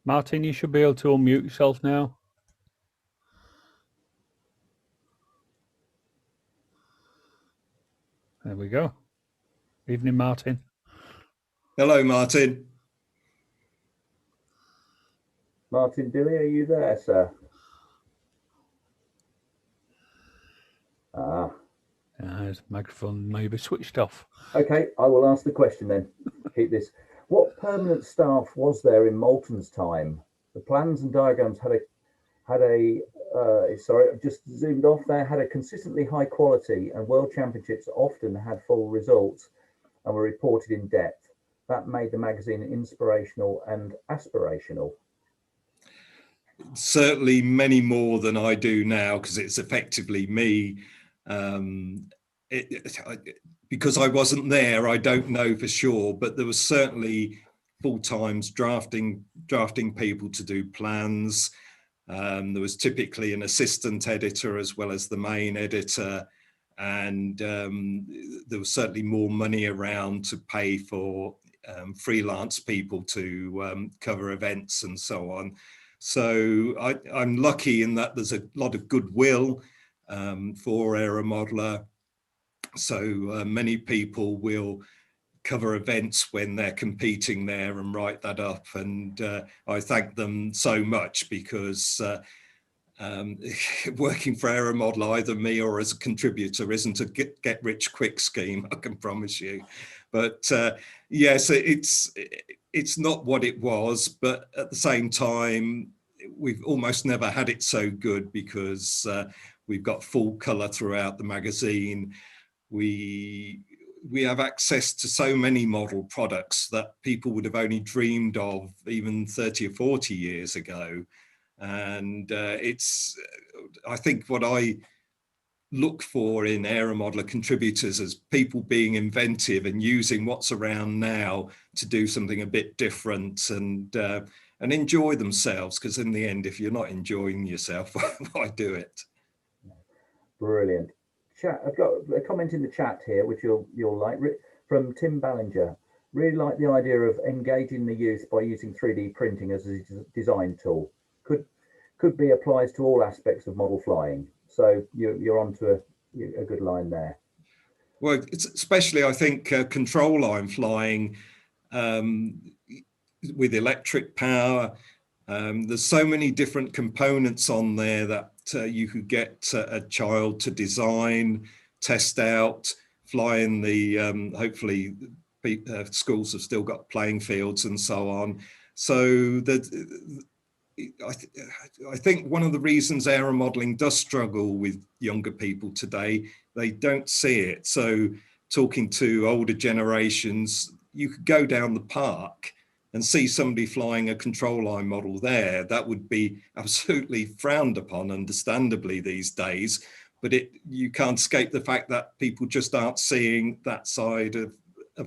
[SPEAKER 1] Martin, you should be able to unmute yourself now. There we go. Evening, Martin.
[SPEAKER 4] Hello, Martin.
[SPEAKER 3] Martin Dilley, are you there, sir?
[SPEAKER 1] His microphone may be switched off.
[SPEAKER 3] Okay, I will ask the question then. Keep this. What permanent staff was there in Moulton's time? The plans and diagrams had a sorry, I've just zoomed off there, had a consistently high quality, and World Championships often had full results and were reported in depth. That made the magazine inspirational and aspirational.
[SPEAKER 4] Certainly many more than I do now, because it's effectively me. Because I wasn't there, I don't know for sure, but there was certainly full times drafting people to do plans. There was typically an assistant editor as well as the main editor, and there was certainly more money around to pay for freelance people to cover events and so on. So I'm lucky in that there's a lot of goodwill for Aeromodeller. So many people will cover events when they're competing there and write that up. And I thank them so much, because working for Aeromodeller, either me or as a contributor, isn't a get rich quick scheme, I can promise you. But yes, it's not what it was, but at the same time, we've almost never had it so good, because we've got full colour throughout the magazine. We have access to so many model products that people would have only dreamed of even 30 or 40 years ago. And I think what I look for in Aeromodeller contributors as people being inventive and using what's around now to do something a bit different and enjoy themselves, because in the end, if you're not enjoying yourself, why do it?
[SPEAKER 3] Brilliant. Chat. I've got a comment in the chat here, which you'll like, from Tim Ballinger. Really like the idea of engaging the youth by using 3D printing as a design tool. Could be applies to all aspects of model flying. So you're onto a good line there.
[SPEAKER 4] Well, it's especially, I think, control line flying with electric power. There's so many different components on there that you could get a child to design, test out, fly in the hopefully schools have still got playing fields and so on. So I think one of the reasons aeromodelling does struggle with younger people today, they don't see it. So talking to older generations, you could go down the park and see somebody flying a control line model there. That would be absolutely frowned upon, understandably, these days. But you can't escape the fact that people just aren't seeing that side of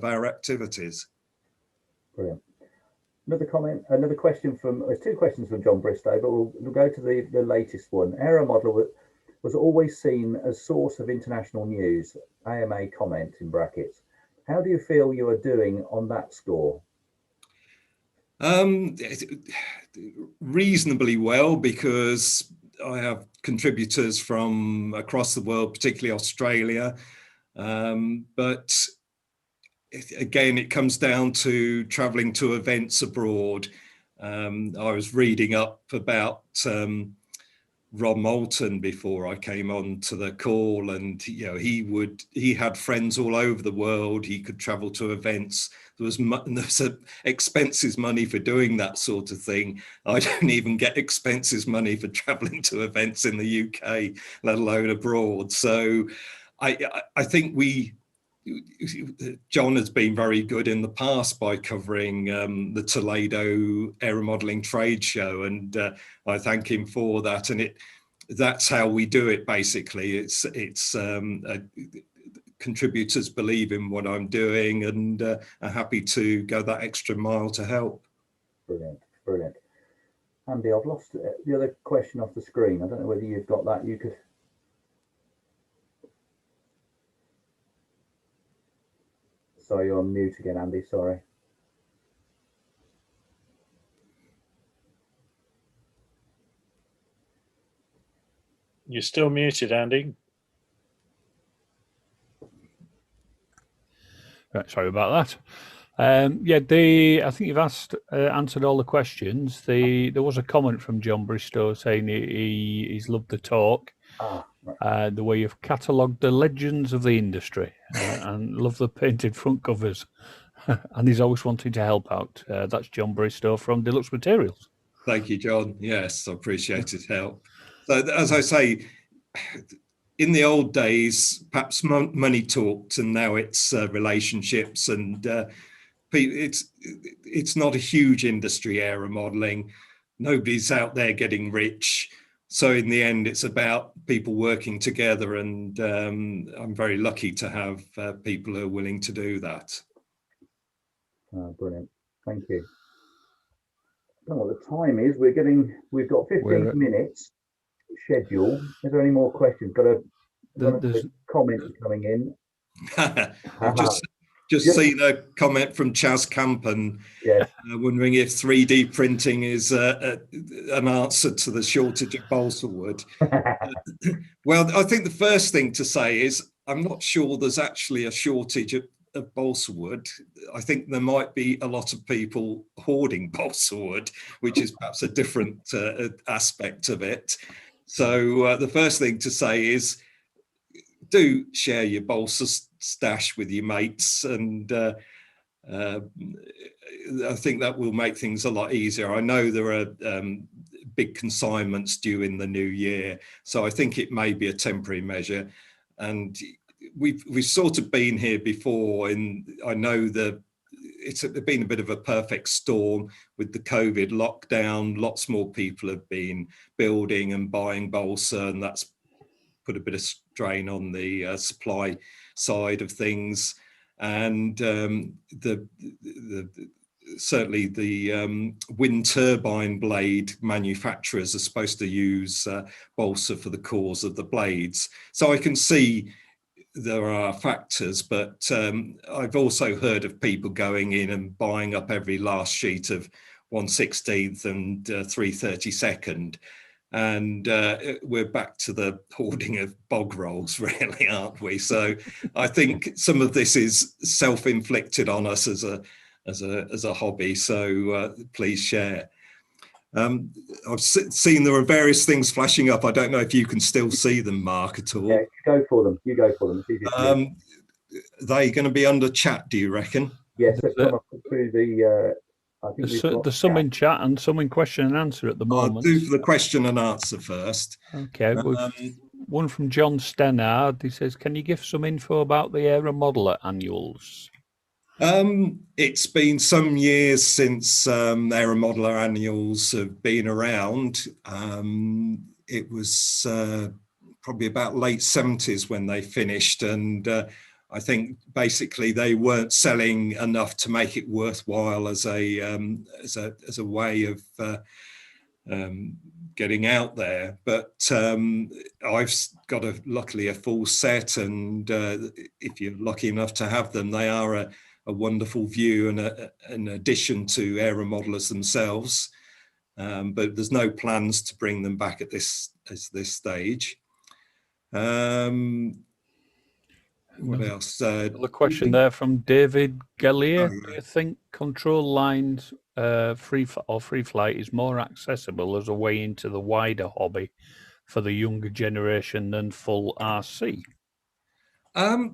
[SPEAKER 4] our activities.
[SPEAKER 3] Brilliant. Another comment, another question there's two questions from John Bristow, but we'll go to the latest one. Aeromodeller was always seen as source of international news, AMA comment in brackets. How do you feel you are doing on that score?
[SPEAKER 4] Reasonably well, because I have contributors from across the world, particularly Australia. But again, it comes down to traveling to events abroad. I was reading up about Ron Moulton before I came on to the call, and he had friends all over the world. He could travel to events. There was expenses money for doing that sort of thing. I don't even get expenses money for traveling to events in the UK, let alone abroad. So I think John has been very good in the past by covering the Toledo Aeromodeling Trade Show, and I thank him for that. And that's how we do it. Basically, it's contributors believe in what I'm doing and are happy to go that extra mile to help.
[SPEAKER 3] Brilliant, brilliant. Andy, I've lost the other question off the screen. I don't know whether you've got that. You could. Sorry, you're on mute again, Andy. Sorry.
[SPEAKER 2] You're still muted, Andy.
[SPEAKER 1] Right, sorry about that. Yeah, I think you've answered all the questions. There was a comment from John Bristow saying he's loved the talk.
[SPEAKER 3] Right.
[SPEAKER 1] The way you've catalogued the legends of the industry and love the painted front covers. And he's always wanting to help out. That's John Bristow from Deluxe Materials.
[SPEAKER 4] Thank you, John. Yes, I appreciate his help. So as I say, in the old days, perhaps money talked, and now it's relationships, and it's not a huge industry, aeromodeling. Nobody's out there getting rich. So in the end, it's about people working together, and I'm very lucky to have people who are willing to do that.
[SPEAKER 3] Brilliant. Thank you. I don't know what the time is. We've got 15 minutes schedule. Is there any more questions? Got a comment coming in.
[SPEAKER 4] I've just seen a comment from Chaz Campen,
[SPEAKER 3] yes.
[SPEAKER 4] Wondering if 3D printing is an answer to the shortage of balsa wood. Well, I think the first thing to say is I'm not sure there's actually a shortage of balsa wood. I think there might be a lot of people hoarding balsa wood, which is perhaps a different aspect of it. So the first thing to say is do share your balsa stash with your mates, and I think that will make things a lot easier. I know there are big consignments due in the new year, so I think it may be a temporary measure. And we've sort of been here before, and I know it's been a bit of a perfect storm with the COVID lockdown. Lots more people have been building and buying balsa, and that's put a bit of strain on the supply side of things. And certainly the wind turbine blade manufacturers are supposed to use balsa for the cores of the blades. So I can see there are factors, but I've also heard of people going in and buying up every last sheet of 1/16 and 3/32, and we're back to the hoarding of bog rolls, really, aren't we? So I think some of this is self-inflicted on us as a hobby. So please share. I've seen there are various things flashing up. I don't know if you can still see them, Mark, at all.
[SPEAKER 3] Yeah, go for them. You go for them.
[SPEAKER 4] Are they going to be under chat, do you reckon?
[SPEAKER 3] Yes, they've come up through the. I think
[SPEAKER 1] there's some in chat and some in question and answer at the moment.
[SPEAKER 4] I'll do for the question and answer first.
[SPEAKER 1] Okay, one from John Stennard. He says, "Can you give some info about the Aeromodeller annuals?"
[SPEAKER 4] It's been some years since Aeromodeller annuals have been around. It was probably about late 70s when they finished, and I think basically they weren't selling enough to make it worthwhile as a way of getting out there. But I've got luckily a full set, and if you're lucky enough to have them, they are a wonderful view and an addition to Aeromodellers themselves. But there's no plans to bring them back at this stage. What else?
[SPEAKER 1] The question there from David Gallier. Do you think control lines free flight is more accessible as a way into the wider hobby for the younger generation than full RC?
[SPEAKER 4] I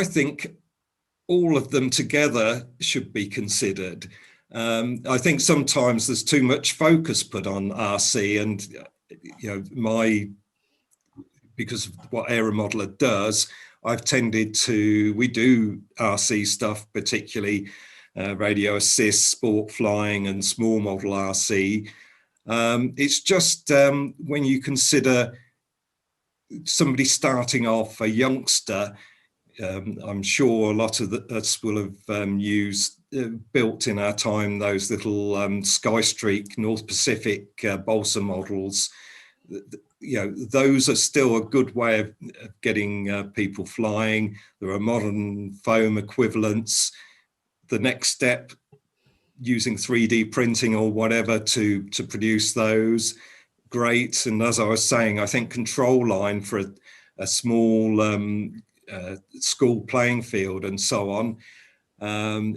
[SPEAKER 4] think all of them together should be considered. I think sometimes there's too much focus put on RC, and because of what Aeromodeller does, I've tended to, we do RC stuff, particularly radio assist, sport flying and small model RC. It's just when you consider somebody starting off, a youngster, I'm sure a lot of us will have built in our time those little Skystreak North Pacific balsa models. Those are still a good way of getting people flying. There are modern foam equivalents. The next step, using 3D printing or whatever to produce those, great. And as I was saying, I think control line for a small school playing field and so on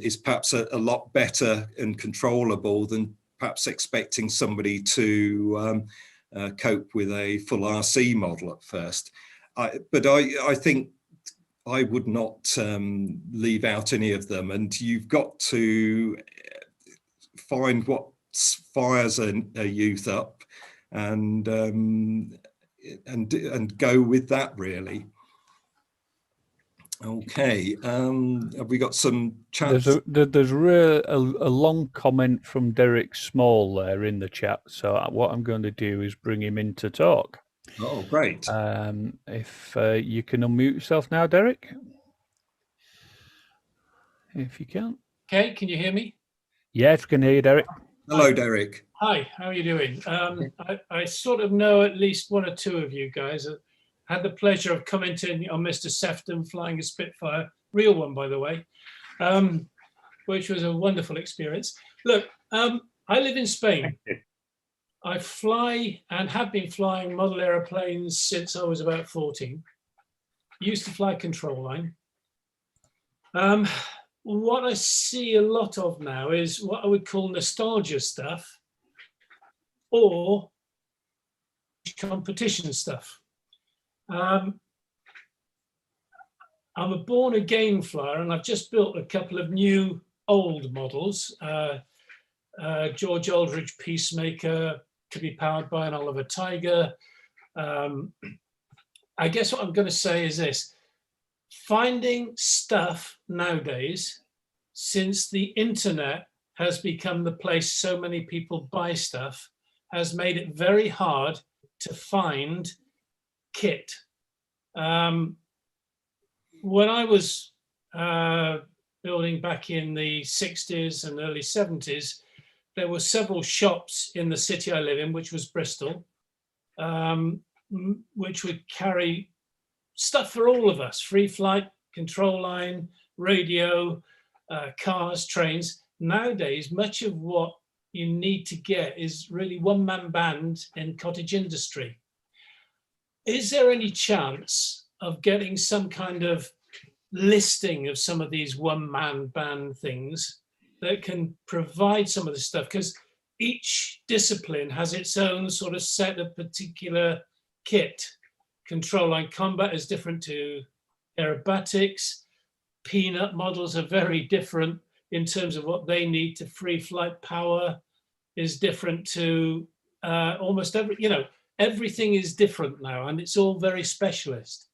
[SPEAKER 4] is perhaps a lot better and controllable than perhaps expecting somebody to cope with a full RC model at first. But I think I would not leave out any of them, and you've got to find what fires a youth up and go with that, really. Okay, have we got some chat?
[SPEAKER 1] There's a long comment from Derek Small there in the chat. So what I'm going to do is bring him in to talk.
[SPEAKER 4] Oh, great.
[SPEAKER 1] If you can unmute yourself now, Derek. If you can.
[SPEAKER 6] Okay, can you hear me?
[SPEAKER 1] Yes, can hear you, Derek.
[SPEAKER 4] Hello,
[SPEAKER 6] Hi.
[SPEAKER 4] Derek.
[SPEAKER 6] Hi, how are you doing? I sort of know at least one or two of you guys. I had the pleasure of commenting on Mr. Sefton flying a Spitfire, real one, by the way, which was a wonderful experience. Look, I live in Spain. I fly and have been flying model aeroplanes since I was about 14. Used to fly control line. What I see a lot of now is what I would call nostalgia stuff or competition stuff. I'm a born again flyer, and I've just built a couple of new old models. George Aldridge Peacemaker to be powered by an Oliver Tiger. I guess what I'm going to say is this: finding stuff nowadays, since the internet has become the place so many people buy stuff, has made it very hard to find kit. When I was building back in the 60s and early 70s, there were several shops in the city I live in, which was Bristol, which would carry stuff for all of us: free flight, control line, radio, cars, trains. Nowadays, much of what you need to get is really one-man band in cottage industry. Is there any chance of getting some kind of listing of some of these one-man band things that can provide some of the stuff? Because each discipline has its own sort of set of particular kit. Control line combat is different to aerobatics. peanut models are very different in terms of what they need to free flight power is different to almost every, everything is different now, and it's all very specialist.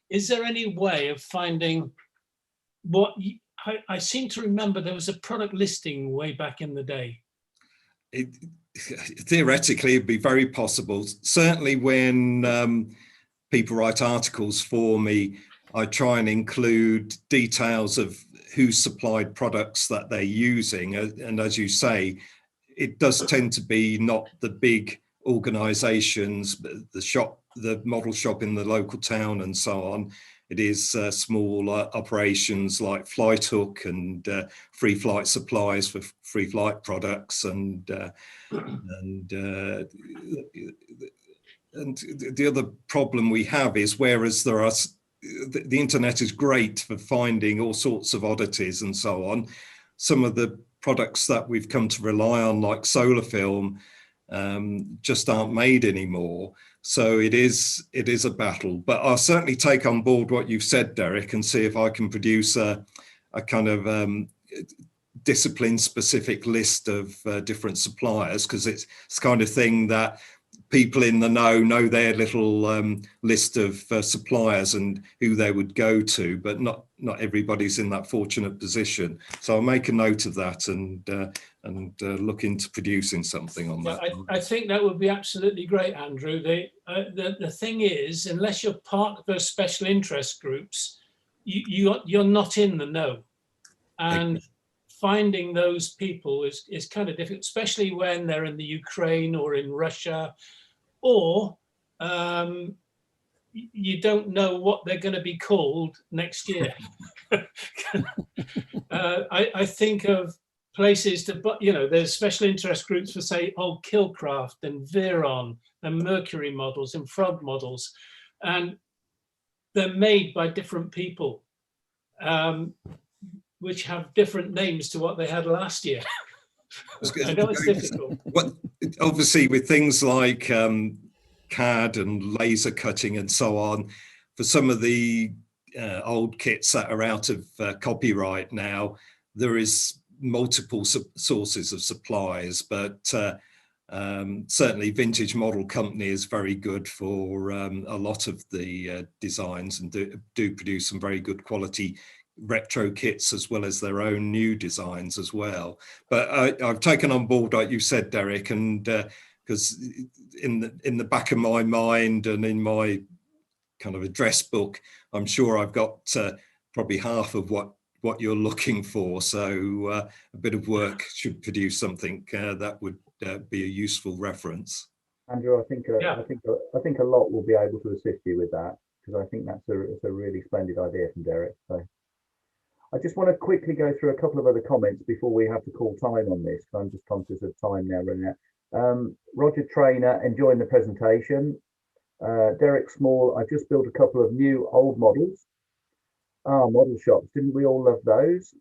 [SPEAKER 6] Is there any way of finding what I seem to remember there was a product listing way back in the day?
[SPEAKER 4] Theoretically, it'd be very possible. Certainly when people write articles for me, I try and include details of who supplied products that they're using. And as you say, it does tend to be not the big organizations, the model shop in the local town and so on. It is small operations like Flight Hook and Free Flight Supplies for free flight products, and the other problem we have is, whereas there are the internet is great for finding all sorts of oddities and so on, some of the products that we've come to rely on, like solar film, just aren't made anymore. So it is a battle, but I'll certainly take on board what you've said, Derek, and see if I can produce a kind of discipline specific list of different suppliers, because it's the kind of thing that people in the know their little list of suppliers and who they would go to, but not everybody's in that fortunate position. So I'll make a note of that and look into producing something on that.
[SPEAKER 6] I think that would be absolutely great, Andrew. The thing is, unless you're part of those special interest groups, you're not in the know, and finding those people is kind of difficult, especially when they're in the Ukraine or in Russia, or you don't know what they're going to be called next year. I think of places to, there's special interest groups for, say, old Killcraft and Veron and Mercury models and Frog models, and they're made by different people, which have different names to what they had last year. I know it's difficult.
[SPEAKER 4] Obviously, with things like CAD and laser cutting and so on, for some of the old kits that are out of copyright now, there is multiple sources of supplies, but certainly Vintage Model Company is very good for a lot of the designs, and do produce some very good quality retro kits as well as their own new designs as well. But I've taken on board what you said, Derek, and because in the back of my mind and in my kind of address book, I'm sure I've got probably half of what you're looking for. So a bit of work should produce something that would be a useful reference.
[SPEAKER 3] Andrew, I think a lot will be able to assist you with that, because I think that's a really splendid idea from Derek. So I just want to quickly go through a couple of other comments before we have to call time on this, because I'm just conscious of time now running out. Roger Trainer, enjoying the presentation. Derek Small, I just built a couple of new old models. Model shops, didn't we all love those?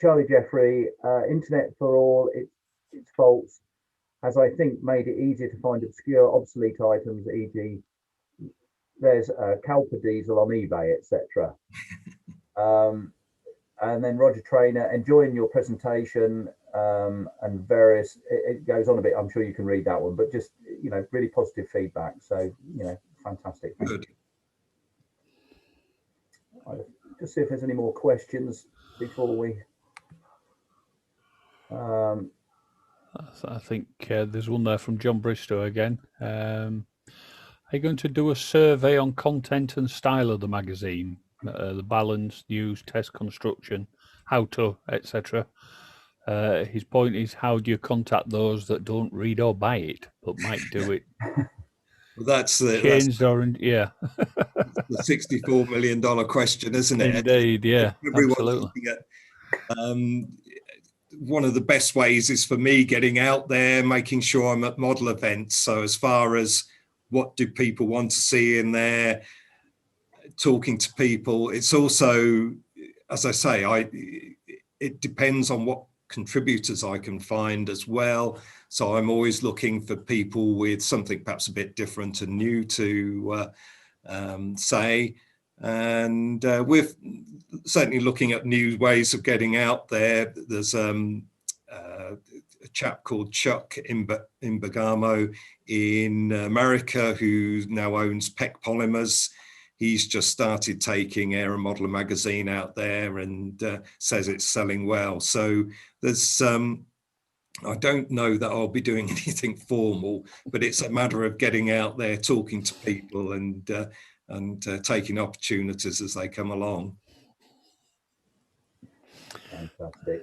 [SPEAKER 3] Charlie Jeffrey, Internet for All, its faults has, I think, made it easier to find obscure, obsolete items, e.g. there's Calpa diesel on eBay, etc. And then Roger Trainer, enjoying your presentation, and various, it goes on a bit, I'm sure you can read that one, but just, really positive feedback. So, fantastic. Thank you. I'll just see if there's any more questions before we...
[SPEAKER 1] I think there's one there from John Bristow again. Are you going to do a survey on content and style of the magazine? The balance, news, test, construction, how to, etc. His point is, how do you contact those that don't read or buy it but might do it?
[SPEAKER 4] Well, that's the the $64 million question, isn't it?
[SPEAKER 1] Indeed, yeah, absolutely.
[SPEAKER 4] One of the best ways is for me getting out there, making sure I'm at model events. So as far as what do people want to see in there, talking to people, it's also, as I say, it depends on what contributors I can find as well. So I'm always looking for people with something perhaps a bit different and new to say. And we're certainly looking at new ways of getting out there. There's a chap called Chuck Imbagamo in America who now owns Peck Polymers. He's just started taking Aeromodeller magazine out there and says it's selling well. So there's I don't know that I'll be doing anything formal, but it's a matter of getting out there, talking to people, and taking opportunities as they come along.
[SPEAKER 3] Fantastic.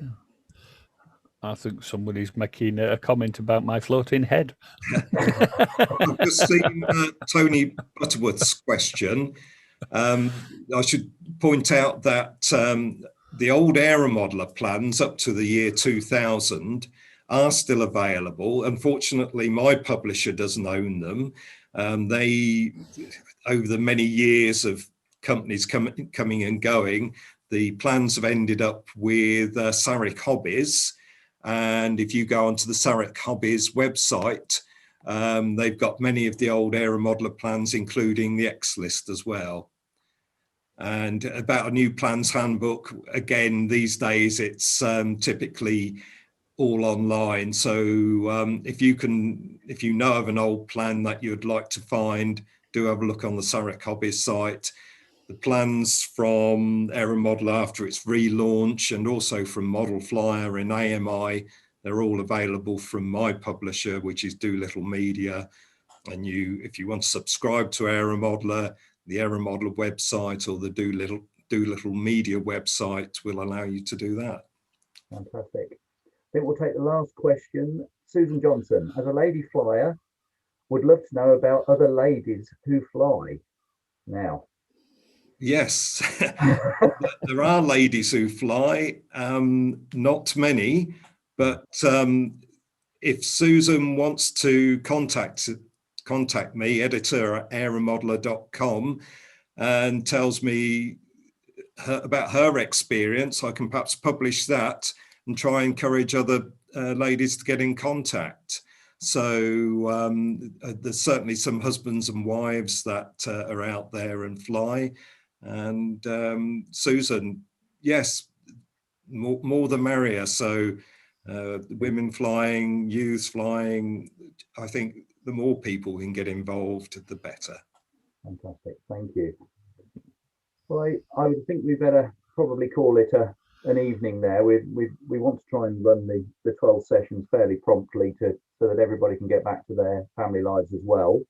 [SPEAKER 1] I think somebody's making a comment about my floating head.
[SPEAKER 4] I've just seen Tony Butterworth's question. I should point out that the old Aeromodeller plans up to the year 2000 are still available. Unfortunately, my publisher doesn't own them. They, over the many years of companies coming and going, the plans have ended up with Sarek Hobbies. And if you go onto the Sarek Hobbies website, they've got many of the old Aeromodeller plans, including the X list as well. And about a new plans handbook, again, these days it's typically all online. So if you know of an old plan that you'd like to find, do have a look on the Sarek Hobbies site. The plans from Aeromodeller after its relaunch, and also from Model Flyer and AMI, they're all available from my publisher, which is Doolittle Media. And if you want to subscribe to Aeromodeller, the Aeromodeller website or the Doolittle Media website will allow you to do that.
[SPEAKER 3] Fantastic. I think we'll take the last question. Susan Johnson, as a lady flyer, would love to know about other ladies who fly now.
[SPEAKER 4] Yes, there are ladies who fly, not many, but if Susan wants to contact me, editor@aeromodeller.com, and tells me about her experience, I can perhaps publish that and try and encourage other ladies to get in contact. So there's certainly some husbands and wives that are out there and fly. And Susan, yes, more the merrier. So women flying, youths flying, I think the more people can get involved, the better.
[SPEAKER 3] Fantastic, thank you. Well, I would think we better probably call it an evening there. We want to try and run the 12 sessions fairly promptly so that everybody can get back to their family lives as well.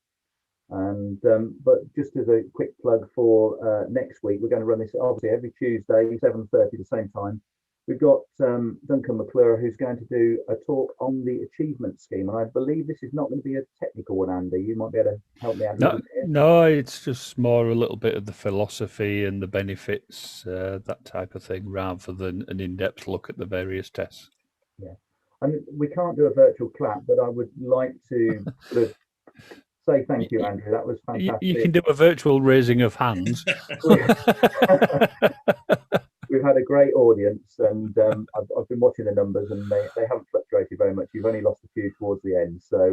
[SPEAKER 3] And but just as a quick plug for next week, we're going to run this obviously every Tuesday, 7:30 the same time. We've got Duncan McClure, who's going to do a talk on the achievement scheme, and I believe this is not going to be a technical one, Andy. You might be able to help me, Andy.
[SPEAKER 1] No, it's just more a little bit of the philosophy and the benefits, that type of thing, rather than an in-depth look at the various tests.
[SPEAKER 3] Yeah, I mean, we can't do a virtual clap, but I would like to sort of say thank you, Andrew. That was fantastic.
[SPEAKER 1] You can do a virtual raising of hands.
[SPEAKER 3] We've had a great audience, and I've been watching the numbers, and they haven't fluctuated very much. You've only lost a few towards the end, so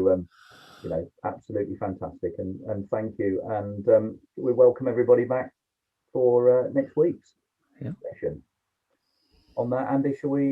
[SPEAKER 3] you know, absolutely fantastic, and thank you. And we welcome everybody back for next week's session. On that, Andy, shall we